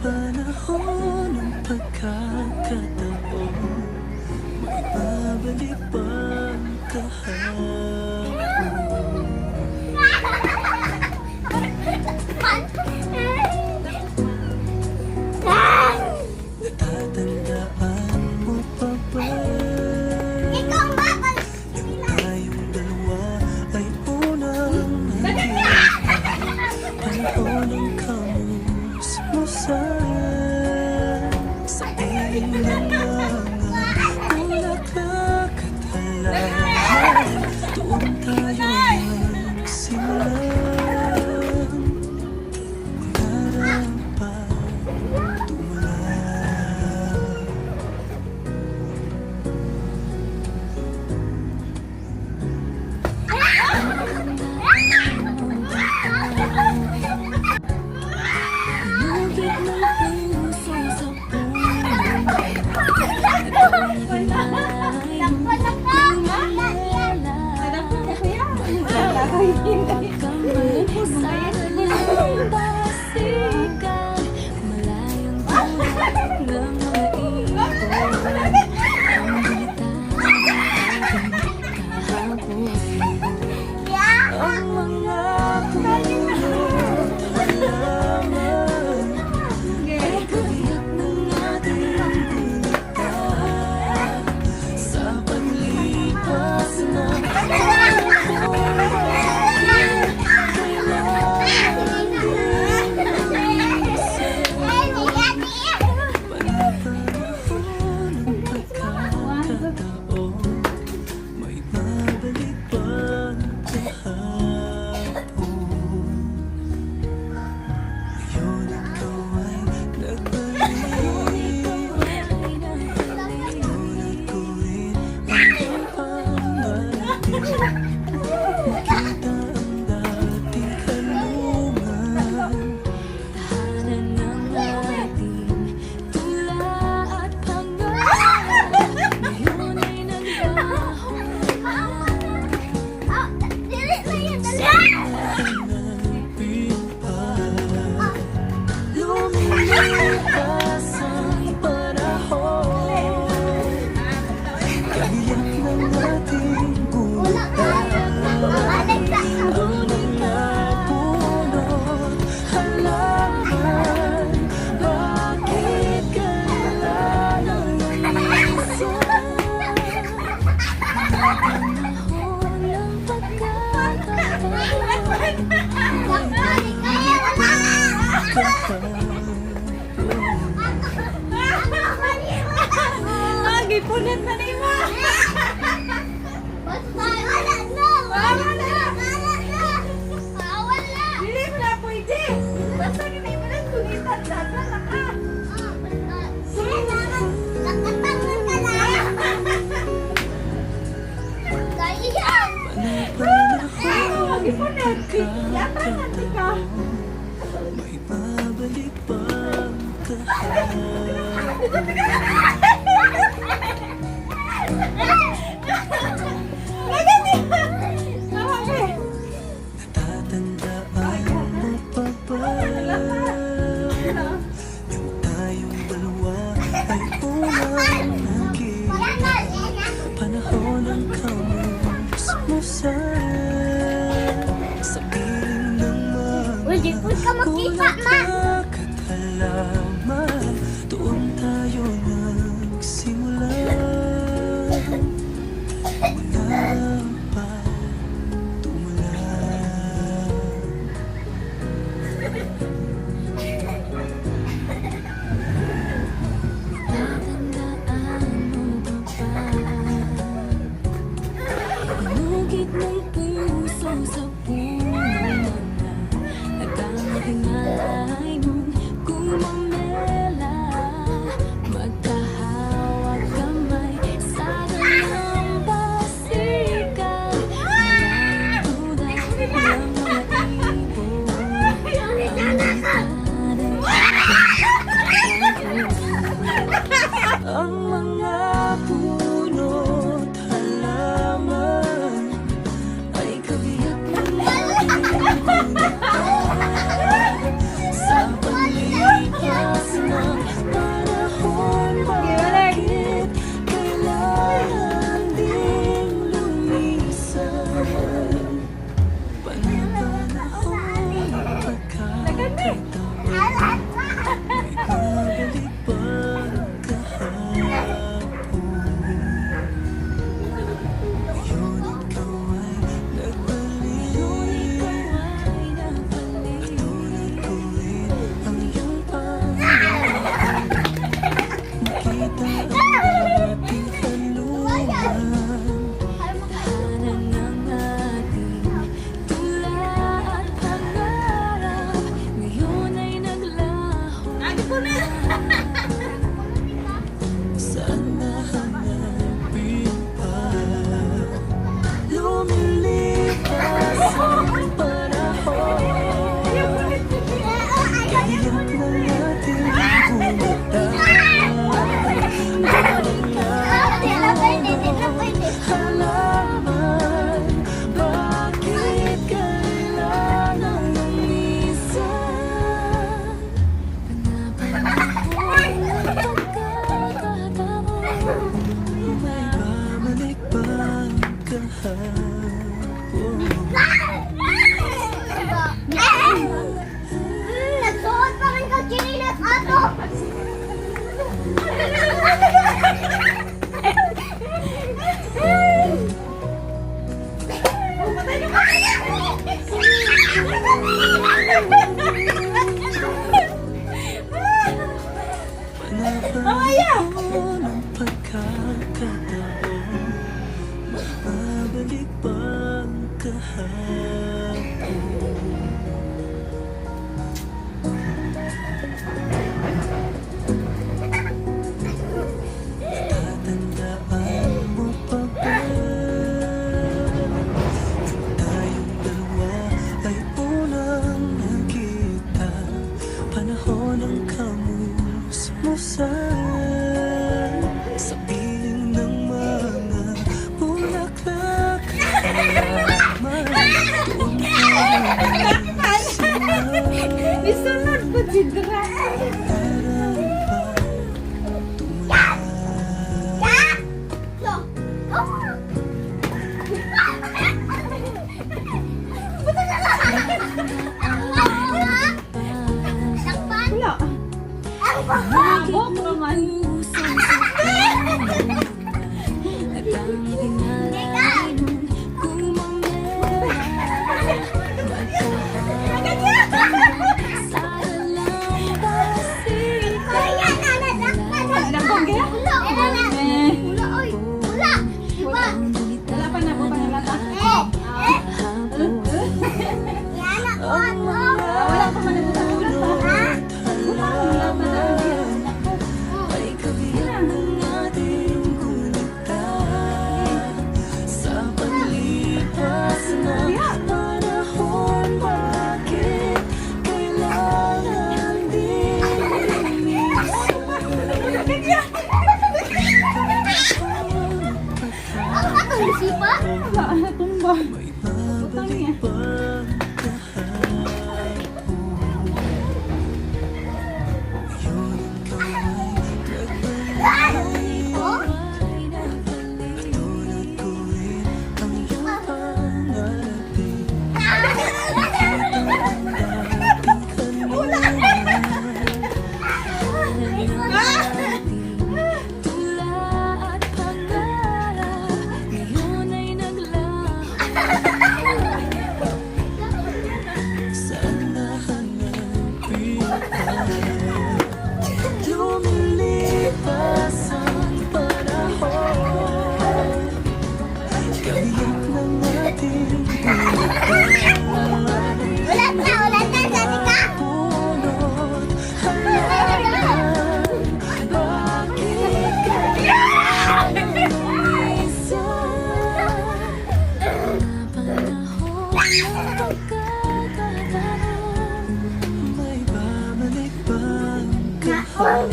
Panahon ng pagkakataon, may babalik bang kahapon? Natatandaan mo pa ba? Yung tayong dalawa ay unang nakita. Panahon ng kamusmusan sa piling ng mga bulaklak at halaman. Doon tayo nagsimulan, pangarap pa tumulan. Nugit ng puso sa Gipulit na ni mo. Wala na. Dili mo na pwede. Basta ganun mo na sulitan. Dada na ka. Nakatangan ka na. Kaya. Gipulit. Yata natin ka. May babalik bang kahapon? Natatandaan mo pa ba? Yung tayong dalawa ay unang nakita. Panahon ng kamusmusan sa piling ng Uy, mga ka magkita, ma. bulaklak at halaman. Doon tayo nagsimula, pangarap pa tumulan. Tatandaan mo ba ba? Inugit ng puso sa puno na nagkakahingalay mong gumamela. Magkahawag kamay sa ganang basikan. Malayang duda ng mga ibon. Ang mga puno sidra. Meron ba tulad? Wala. Abot naman. Wala pa na po pa nalata. Wala pa man nalata. Ay kabiyak ng ating kulitan sa paglipas ng panahon. Bakit kailangan din Wala, tumba. may babalik pa kahapon? Yun ikaw ay nagbalik. Tulad ko rin ang iyong pangalapin. Tula at pangarap, ngayon ay Sana hanapin tayo. Lumilipas ang panahon. Kabiyak ng ating punot. Halaman, bakit kailangan isa? May babalik bang kahapon?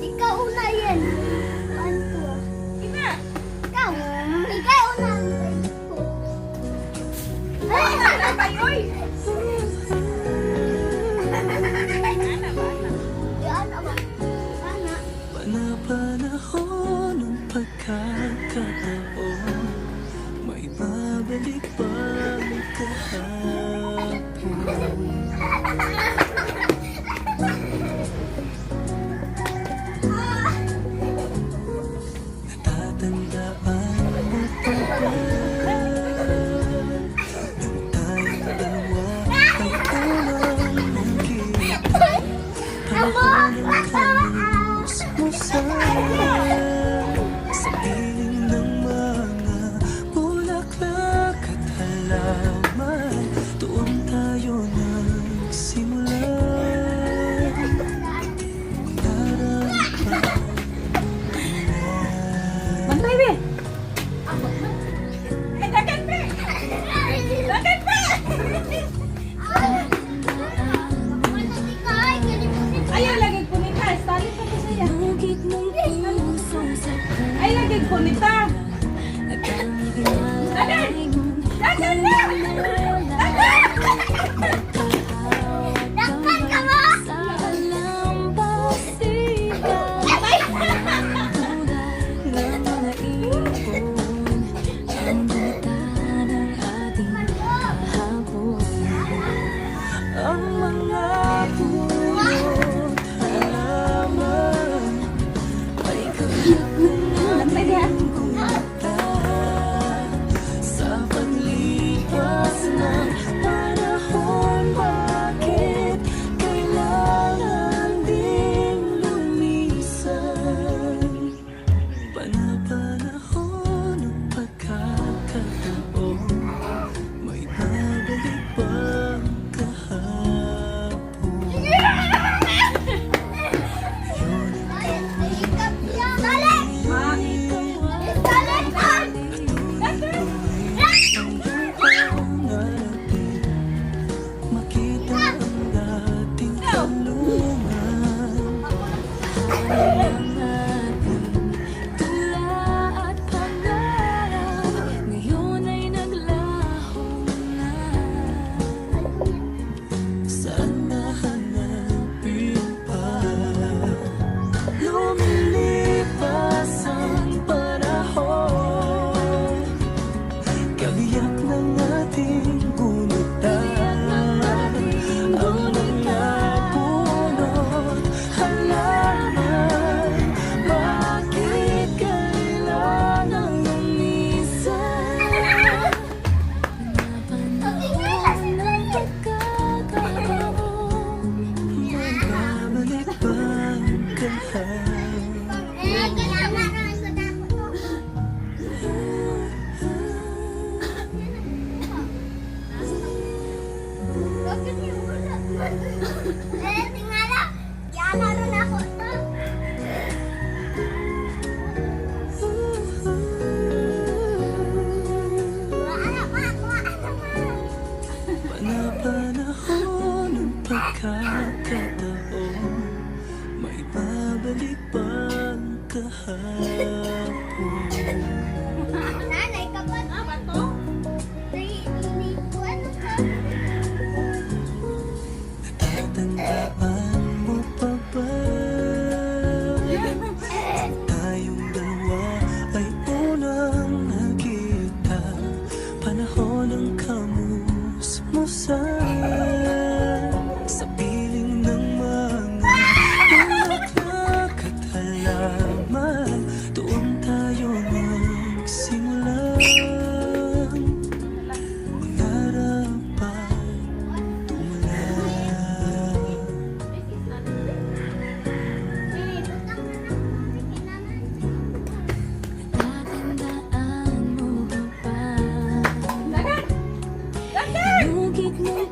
Ikaw una yan. One, two. Ina. Ikaw. Ikaw una. Ay, ano ba yun? Yan, ama. Ana. Panahon ng pagkakataon, may babalik bang kahapon? Natatandaan mo pa ba nung tayong dalawa ay kulang ng kita? Panahon ng kalis mo sa piling ng mga bulaklak at halaman. Eh, tingala. Yana rin ako to. Panapanahon ng pagkakataon, may babalik bang kahapon? Nanay, kapag Bato? naiinikuan ka. Natatandaan mo pa ba? Tayong dalawa ay unang nagkita, panahon ng kamusmusan, sa piling ng mga bulaklak at halaman. Doon tayo magsimula, mangarap at tumulad. Tatandaan mo ba ba? Dagan! Dagan! Lugit ng